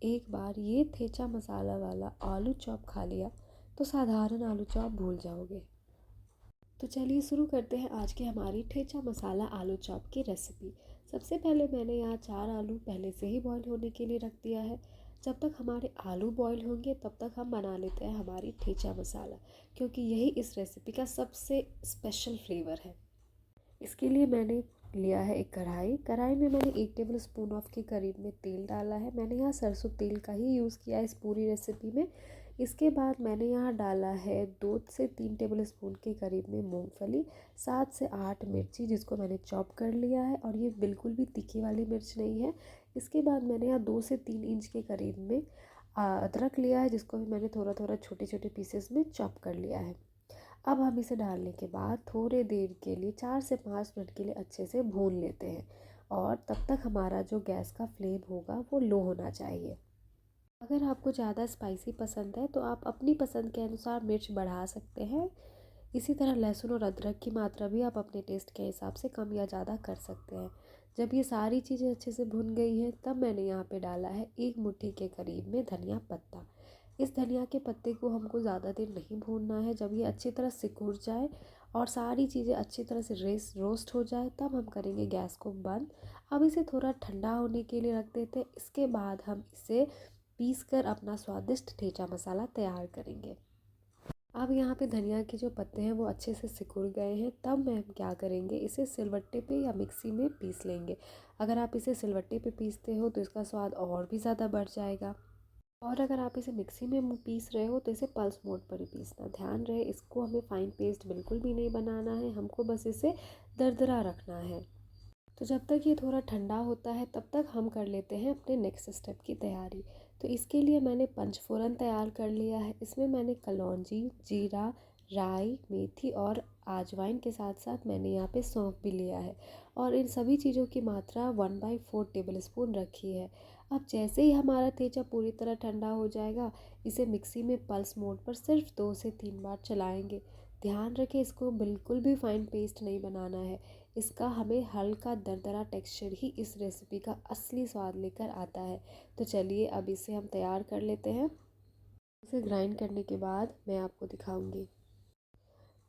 एक बार ये ठेचा मसाला वाला आलू चॉप खा लिया तो साधारण आलू चॉप भूल जाओगे। तो चलिए शुरू करते हैं आज की हमारी ठेचा मसाला आलू चॉप की रेसिपी। सबसे पहले मैंने यहाँ 4 आलू पहले से ही बॉईल होने के लिए रख दिया है। जब तक हमारे आलू बॉईल होंगे तब तक हम बना लेते हैं हमारी ठेचा मसाला, क्योंकि यही इस रेसिपी का सबसे स्पेशल फ्लेवर है। इसके लिए मैंने लिया है एक कढ़ाई। कढ़ाई में मैंने 1 टेबल स्पून ऑफ के करीब में तेल डाला है। मैंने यहाँ सरसों तेल का ही यूज़ किया है इस पूरी रेसिपी में। इसके बाद मैंने यहाँ डाला है 2 से 3 टेबल स्पून के करीब में मूंगफली, 7 से 8 मिर्ची जिसको मैंने चॉप कर लिया है, और ये बिल्कुल भी तीखी वाली मिर्च नहीं है। इसके बाद मैंने यहाँ 2 से 3 इंच के करीब में अदरक लिया है, जिसको भी मैंने थोड़ा थोड़ा छोटे छोटे पीसेस में चॉप कर लिया है। अब हम इसे डालने के बाद थोड़े देर के लिए 4 से 5 मिनट के लिए अच्छे से भून लेते हैं, और तब तक हमारा जो गैस का फ्लेम होगा वो लो होना चाहिए। अगर आपको ज़्यादा स्पाइसी पसंद है तो आप अपनी पसंद के अनुसार मिर्च बढ़ा सकते हैं। इसी तरह लहसुन और अदरक की मात्रा भी आप अपने टेस्ट के हिसाब से कम या ज़्यादा कर सकते हैं। जब ये सारी चीज़ें अच्छे से भुन गई हैं तब मैंने यहाँ पे डाला है 1 मुट्ठी के करीब में धनिया पत्ता। इस धनिया के पत्ते को हमको ज़्यादा देर नहीं भूनना है। जब ये अच्छी तरह सिकुड़ जाए और सारी चीज़ें अच्छी तरह से रोस्ट हो जाए तब हम करेंगे गैस को बंद। अब इसे थोड़ा ठंडा होने के लिए रख देते हैं। इसके बाद हम इसे पीस कर अपना स्वादिष्ट ठेचा मसाला तैयार करेंगे। अब यहाँ पे धनिया के जो पत्ते हैं वो अच्छे से सिकुड़ गए हैं। तब मैं हम क्या करेंगे, इसे सिलबट्टे पे या मिक्सी में पीस लेंगे। अगर आप इसे सिलबट्टे पे पीसते हो तो इसका स्वाद और भी ज़्यादा बढ़ जाएगा, और अगर आप इसे मिक्सी में पीस रहे हो तो इसे पल्स मोड पर ही पीसना। ध्यान रहे इसको हमें फाइन पेस्ट बिल्कुल भी नहीं बनाना है, हमको बस इसे दरदरा रखना है। तो जब तक ये थोड़ा ठंडा होता है तब तक हम कर लेते हैं अपने नेक्स्ट स्टेप की तैयारी। तो इसके लिए मैंने पंचफोरन तैयार कर लिया है। इसमें मैंने कलौंजी, जीरा, राई, मेथी और अजवाइन के साथ साथ मैंने यहाँ पे सौंफ भी लिया है, और इन सभी चीज़ों की मात्रा 1/4 टेबल स्पून रखी है। अब जैसे ही हमारा ठेचा पूरी तरह ठंडा हो जाएगा, इसे मिक्सी में पल्स मोड पर सिर्फ 2 से 3 बार चलाएंगे। ध्यान रखें इसको बिल्कुल भी फाइन पेस्ट नहीं बनाना है। इसका हमें हल्का दरदरा टेक्सचर ही इस रेसिपी का असली स्वाद लेकर आता है। तो चलिए अब इसे हम तैयार कर लेते हैं। इसे ग्राइंड करने के बाद मैं आपको दिखाऊंगी।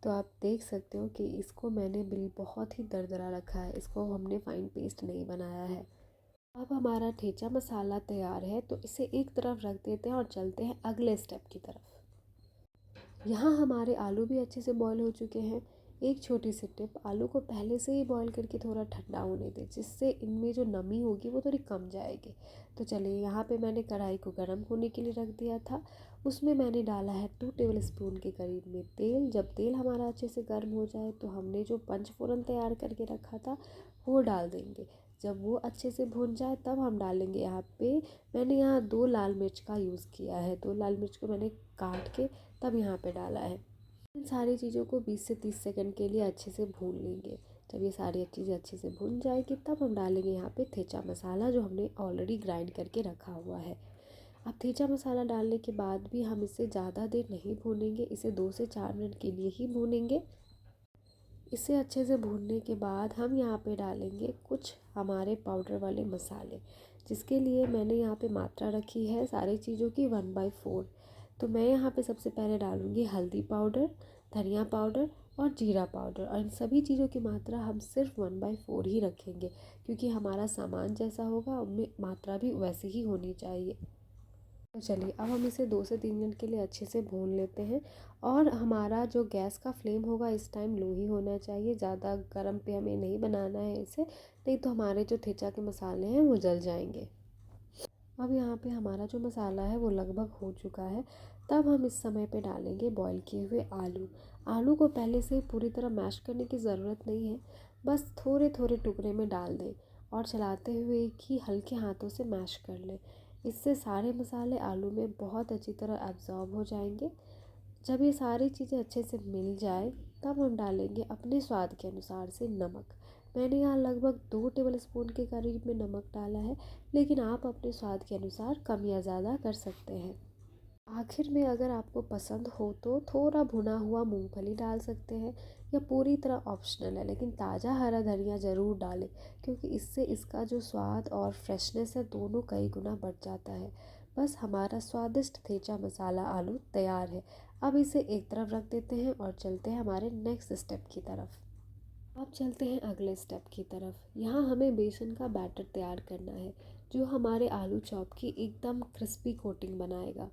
तो आप देख सकते हो कि इसको मैंने बिल बहुत ही दरदरा रखा है, इसको हमने फाइन पेस्ट नहीं बनाया है। अब हमारा ठेचा मसाला तैयार है, तो इसे एक तरफ रख देते हैं और चलते हैं अगले स्टेप की तरफ। यहाँ हमारे आलू भी अच्छे से बॉईल हो चुके हैं। एक छोटी सी टिप, आलू को पहले से ही बॉईल करके थोड़ा ठंडा होने दें, जिससे इनमें जो नमी होगी वो थोड़ी कम जाएगी। तो चलिए यहाँ पे मैंने कढ़ाई को गर्म होने के लिए रख दिया था। उसमें मैंने डाला है 2 टेबल स्पून के करीब में तेल। जब तेल हमारा अच्छे से गर्म हो जाए तो हमने जो पंचफोरन तैयार करके रखा था वो डाल देंगे। जब वो अच्छे से भुन जाए तब हम डालेंगे यहाँ पे, मैंने यहाँ 2 लाल मिर्च का यूज़ किया है। 2 लाल मिर्च को मैंने काट के तब यहाँ पे डाला है। इन सारी चीज़ों को 20 से 30 सेकंड के लिए अच्छे से भून लेंगे। जब ये सारी चीज़ें अच्छे से भून जाएगी तब हम डालेंगे यहाँ पे ठेचा मसाला, जो हमने ऑलरेडी ग्राइंड करके रखा हुआ है। अब ठेचा मसाला डालने के बाद भी हम इसे ज़्यादा देर नहीं भूनेंगे, इसे 2 से 4 मिनट के लिए ही भूनेंगे। इसे अच्छे से भूनने के बाद हम यहाँ पे डालेंगे कुछ हमारे पाउडर वाले मसाले, जिसके लिए मैंने यहाँ पे मात्रा रखी है सारी चीज़ों की 1/4। तो मैं यहाँ पे सबसे पहले डालूँगी हल्दी पाउडर, धनिया पाउडर और जीरा पाउडर, और इन सभी चीज़ों की मात्रा हम सिर्फ 1/4 ही रखेंगे, क्योंकि हमारा सामान जैसा होगा उनमें मात्रा भी वैसी ही होनी चाहिए। तो चलिए अब हम इसे 2 से 3 मिनट के लिए अच्छे से भून लेते हैं, और हमारा जो गैस का फ्लेम होगा इस टाइम लो ही होना चाहिए। ज़्यादा गर्म पे हमें नहीं बनाना है इसे, नहीं तो हमारे जो ठेचा के मसाले हैं वो जल जाएंगे। अब यहाँ पे हमारा जो मसाला है वो लगभग हो चुका है। तब हम इस समय पे डालेंगे बॉईल किए हुए आलू। आलू को पहले से पूरी तरह मैश करने की ज़रूरत नहीं है, बस थोड़े थोड़े टुकड़े में डाल दें और चलाते हुए ही हल्के हाथों से मैश कर लें। इससे सारे मसाले आलू में बहुत अच्छी तरह एब्जॉर्ब हो जाएंगे। जब ये सारी चीज़ें अच्छे से मिल जाए तब हम डालेंगे अपने स्वाद के अनुसार से नमक। मैंने यहाँ लगभग 2 टेबल स्पून के करीब में नमक डाला है, लेकिन आप अपने स्वाद के अनुसार कम या ज़्यादा कर सकते हैं। आखिर में अगर आपको पसंद हो तो थोड़ा भुना हुआ मूंगफली डाल सकते हैं, या पूरी तरह ऑप्शनल है, लेकिन ताज़ा हरा धनिया ज़रूर डालें, क्योंकि इससे इसका जो स्वाद और फ्रेशनेस है दोनों कई गुना बढ़ जाता है। बस हमारा स्वादिष्ट ठेचा मसाला आलू तैयार है। अब इसे एक तरफ रख देते हैं और चलते हैं हमारे नेक्स्ट स्टेप की तरफ। अब चलते हैं अगले स्टेप की तरफ। यहाँ हमें बेसन का बैटर तैयार करना है जो हमारे आलू चॉप की एकदम क्रिस्पी कोटिंग बनाएगा।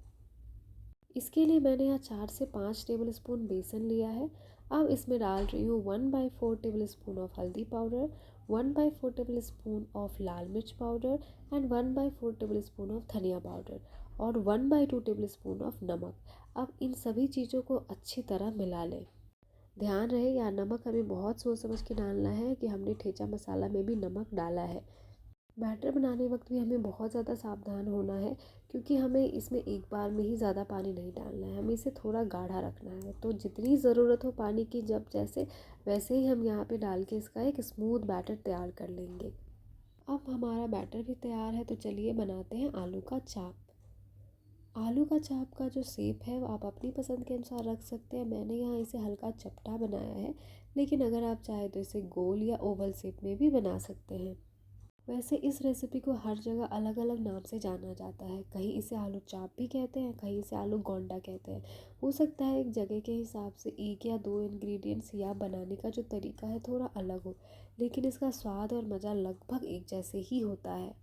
इसके लिए मैंने यहाँ 4 से 5 टेबल स्पून बेसन लिया है। अब इसमें डाल रही हूँ 1/4 टेबल स्पून ऑफ हल्दी पाउडर, 1/4 टेबल स्पून ऑफ लाल मिर्च powder and 1/4 table spoon of धनिया पाउडर और 1/2 टेबल स्पून ऑफ नमक। अब इन सभी चीज़ों को अच्छी तरह मिला लें। ध्यान रहे यहाँ नमक हमें बहुत सोच समझ के डालना है कि हमने ठेचा मसाला में भी नमक डाला है। बैटर बनाने वक्त भी हमें बहुत ज़्यादा सावधान होना है क्योंकि हमें इसमें एक बार में ही ज़्यादा पानी नहीं डालना है, हमें इसे थोड़ा गाढ़ा रखना है। तो जितनी ज़रूरत हो पानी की जब जैसे वैसे ही हम यहाँ पे डाल के इसका एक स्मूथ बैटर तैयार कर लेंगे। अब हमारा बैटर भी तैयार है तो चलिए बनाते हैं आलू का चाप। आलू का चाप का जो शेप है वो आप अपनी पसंद के अनुसार रख सकते हैं। मैंने यहाँ इसे हल्का चपटा बनाया है, लेकिन अगर आप चाहें तो इसे गोल या ओवल शेप में भी बना सकते हैं। वैसे इस रेसिपी को हर जगह अलग अलग नाम से जाना जाता है। कहीं इसे आलू चाप भी कहते हैं, कहीं इसे आलू गोंडा कहते हैं। हो सकता है एक जगह के हिसाब से एक या दो इंग्रेडिएंट्स या बनाने का जो तरीका है थोड़ा अलग हो, लेकिन इसका स्वाद और मज़ा लगभग एक जैसे ही होता है।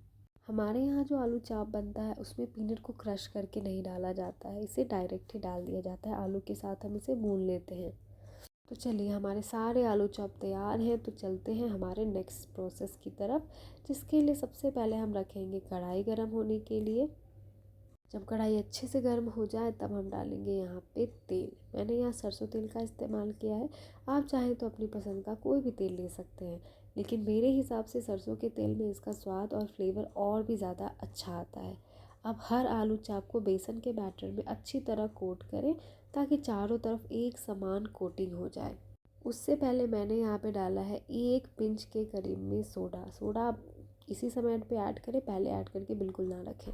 हमारे यहाँ जो आलू चाप बनता है उसमें पीनट को क्रश करके नहीं डाला जाता है, इसे डायरेक्ट ही डाल दिया जाता है। आलू के साथ हम इसे भून लेते हैं। तो चलिए हमारे सारे आलू चॉप तैयार हैं तो चलते हैं हमारे नेक्स्ट प्रोसेस की तरफ, जिसके लिए सबसे पहले हम रखेंगे कढ़ाई गर्म होने के लिए। जब कढ़ाई अच्छे से गर्म हो जाए तब हम डालेंगे यहाँ पे तेल। मैंने यहाँ सरसों तेल का इस्तेमाल किया है, आप चाहें तो अपनी पसंद का कोई भी तेल ले सकते हैं, लेकिन मेरे हिसाब से सरसों के तेल में इसका स्वाद और फ्लेवर और भी ज़्यादा अच्छा आता है। अब हर आलू चाप को बेसन के बैटर में अच्छी तरह कोट करें ताकि चारों तरफ एक समान कोटिंग हो जाए। उससे पहले मैंने यहाँ पे डाला है 1 पिंच के करीब में सोडा। सोडा आप इसी समय पे ऐड करें, पहले ऐड करके बिल्कुल ना रखें।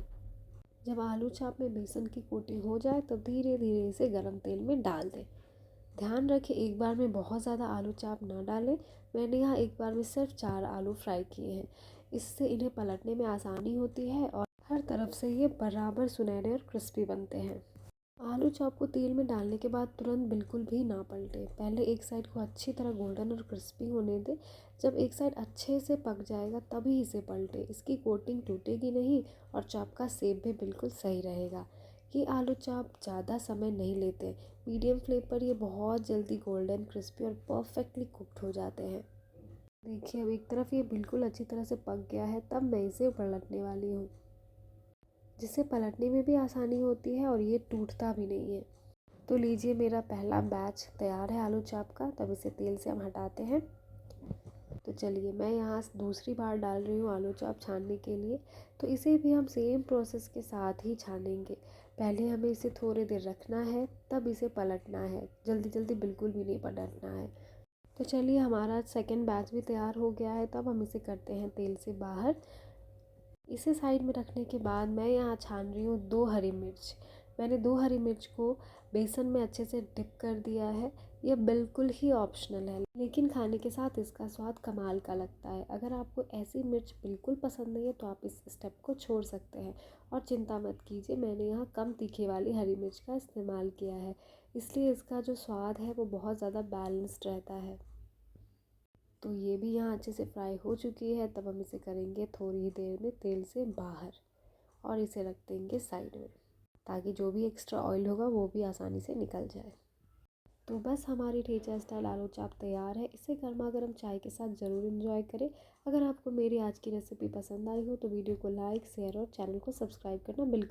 जब आलू चाप में बेसन की कोटिंग हो जाए तब धीरे धीरे इसे गरम तेल में डाल दें। ध्यान रखें एक बार में बहुत ज़्यादा आलू चाप ना डालें। मैंने यहाँ एक बार में सिर्फ 4 आलू फ्राई किए हैं। इससे इन्हें पलटने में आसानी होती है और हर तरफ से ये बराबर सुनहरे और क्रिस्पी बनते हैं। आलू चॉप को तेल में डालने के बाद तुरंत बिल्कुल भी ना पलटें। पहले एक साइड को अच्छी तरह गोल्डन और क्रिस्पी होने दें। जब एक साइड अच्छे से पक जाएगा तभी इसे पलटें। इसकी कोटिंग टूटेगी नहीं और चॉप का शेप भी बिल्कुल सही रहेगा। ये आलू चॉप ज़्यादा समय नहीं लेते। मीडियम फ्लेम पर ये बहुत जल्दी गोल्डन क्रिस्पी और परफेक्टली कुक्ड हो जाते हैं। देखिए अब एक तरफ ये बिल्कुल अच्छी तरह से पक गया है, तब मैं इसे पलटने वाली हूँ, जिससे पलटने में भी आसानी होती है और ये टूटता भी नहीं है। तो लीजिए मेरा पहला बैच तैयार है आलू चाप का। तब इसे तेल से हम हटाते हैं। तो चलिए मैं यहाँ दूसरी बार डाल रही हूँ आलू चाप छानने के लिए। तो इसे भी हम सेम प्रोसेस के साथ ही छानेंगे। पहले हमें इसे थोड़ी देर रखना है, तब इसे पलटना है। जल्दी जल्दी बिल्कुल भी नहीं पलटना है। तो चलिए हमारा सेकंड बैच भी तैयार हो गया है। तब हम इसे करते हैं तेल से बाहर। इसे साइड में रखने के बाद मैं यहाँ छान रही हूँ 2 हरी मिर्च। मैंने 2 हरी मिर्च को बेसन में अच्छे से डिप कर दिया है। यह बिल्कुल ही ऑप्शनल है, लेकिन खाने के साथ इसका स्वाद कमाल का लगता है। अगर आपको ऐसी मिर्च बिल्कुल पसंद नहीं है तो आप इस स्टेप को छोड़ सकते हैं। और चिंता मत कीजिए, मैंने यहाँ कम तीखे वाली हरी मिर्च का इस्तेमाल किया है, इसलिए इसका जो स्वाद है वो बहुत ज़्यादा बैलेंस्ड रहता है। तो ये भी यहाँ अच्छे से फ्राई हो चुकी है। तब हम इसे करेंगे थोड़ी ही देर में तेल से बाहर और इसे रख देंगे साइड में, ताकि जो भी एक्स्ट्रा ऑयल होगा वो भी आसानी से निकल जाए। तो बस हमारी ठेचा स्टाइल आलू चाप तैयार है। इसे गर्मा गर्म चाय के साथ ज़रूर इंजॉय करें। अगर आपको मेरी आज की रेसिपी पसंद आई हो तो वीडियो को लाइक शेयर और चैनल को सब्सक्राइब करना बिल्कुल